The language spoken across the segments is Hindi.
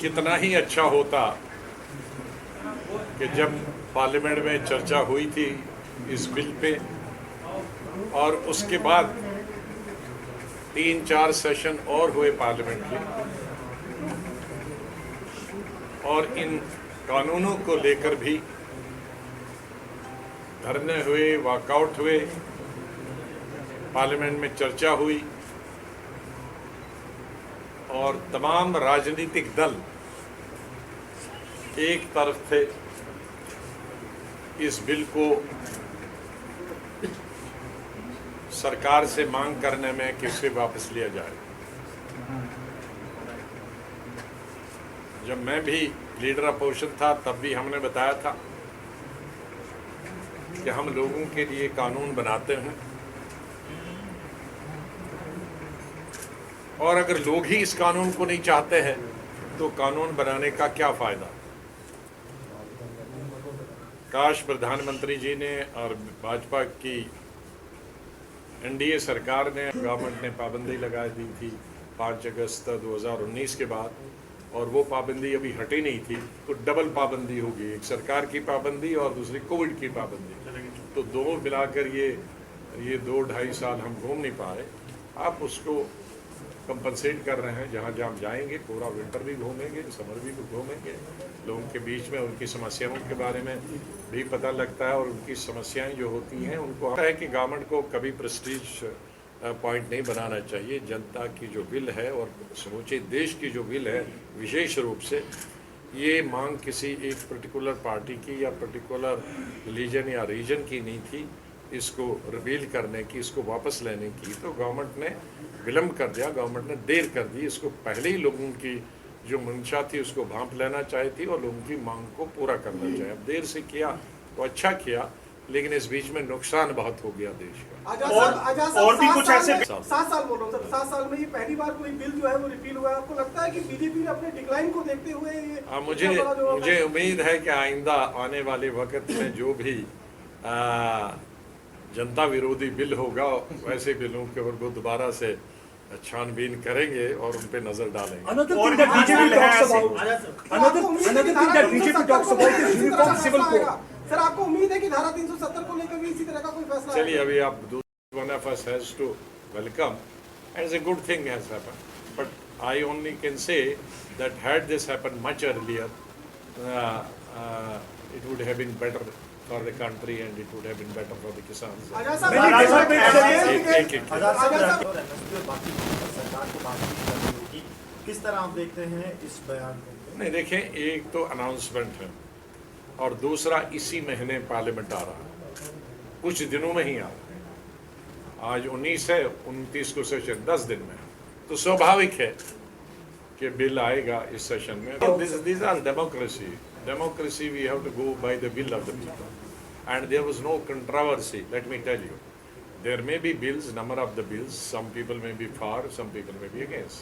कितना ही अच्छा होता कि जब पार्लियामेंट में चर्चा हुई थी इस बिल पे और उसके बाद 3-4 सेशन और हुए पार्लियामेंट के और इन कानूनों को लेकर भी धरने हुए, वॉकआउट हुए, पार्लियामेंट में चर्चा हुई और तमाम राजनीतिक दल एक तरफ थे इस बिल को सरकार से मांग करने में कि इसे वापस लिया जाए। जब मैं भी लीडर अपोजिशन था तब भी हमने बताया था कि हम लोगों के लिए कानून बनाते हैं और अगर लोग ही इस कानून को नहीं चाहते हैं तो कानून बनाने का क्या फायदा। काश प्रधानमंत्री जी ने और भाजपा की एनडीए सरकार ने, गवर्नमेंट ने पाबंदी लगा दी थी 5 अगस्त 2019 के बाद और वो पाबंदी अभी हटी नहीं थी, तो डबल पाबंदी होगी, एक सरकार की पाबंदी और दूसरी कोविड की पाबंदी, तो दोनों मिलाकर ये 2-2.5 साल हम घूम नहीं पाए। आप उसको कंपनसेट कर रहे हैं, जहाँ जहाँ जाएंगे पूरा विंटर भी घूमेंगे, समर भी घूमेंगे, लोगों के बीच में उनकी समस्याओं के बारे में भी पता लगता है और उनकी समस्याएं जो होती हैं उनको है कि गवर्नमेंट को कभी प्रेस्टीज पॉइंट नहीं बनाना चाहिए। जनता की जो बिल है और समूचे देश की जो बिल है, विशेष रूप से ये मांग किसी एक पर्टिकुलर पार्टी की या पर्टिकुलर रिलीजन या रीजन की नहीं थी, इसको रिपील करने की, इसको वापस लेने की, तो गवर्नमेंट ने विलम्ब कर दिया, गवर्नमेंट ने देर कर दी। इसको पहले ही लोगों की जो मंशा थी उसको भांप लेना चाहिए थी और लोगों की मांग को पूरा करना चाहिए। अब देर से किया तो अच्छा किया, लेकिन इस बीच में नुकसान बहुत हो गया देश का। और भी कुछ ऐसे 7 साल बोल रहा हूँ सर, 7 साल में ये पहली बार कोई बिल जो है वो रिपील हुआ है। आपको लगता है कि बीजेपी ने अपने डिक्लाइन को देखते हुए ये मुझे उम्मीद है कि आइंदा आने वाले वक्त में जो भी जनता विरोधी बिल होगा वैसे बिलों के ऊपर वो दोबारा से छानबीन करेंगे और उन पे नजर डालेंगे। सर आपको उम्मीद है कि धारा 370 को लेकर भी इसी तरह का कोई फैसला? चलिए अभी आप one of us has to welcome as a good thing has happened, but I only can say that had this happened much earlier, it would have been better for the country and it would have been better for the kisans. किस तरह आप देखते हैं इस बयान को? नहीं देखें, एक तो अनाउंसमेंट है और दूसरा इसी महीने पार्लियामेंट आ रहा है, कुछ दिनों में ही आ रहा है। आज 19 है, 29 को सेशन 10 दिन में, तो स्वाभाविक है कि बिल आएगा इस सेशन में। These are democracy we have to go by the will of the people and there was no controversy. Let me tell you, there may be bills, number of the bills, some people may be for, some people may be against,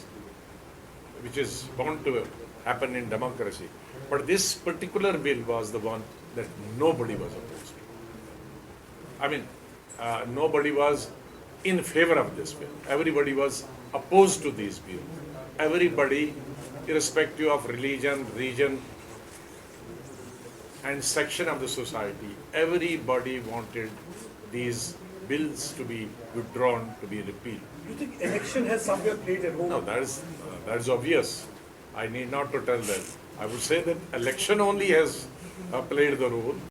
which is bound to happen in democracy, but this particular bill was the one that nobody was opposed to. I mean, nobody was in favor of this bill, everybody was opposed to these bills. Everybody, irrespective of religion, region and section of the society, everybody wanted these bills to be withdrawn, to be repealed. Do you think election has somewhere played a role? No, that is obvious. I need not to tell that. I would say that election only has played the role.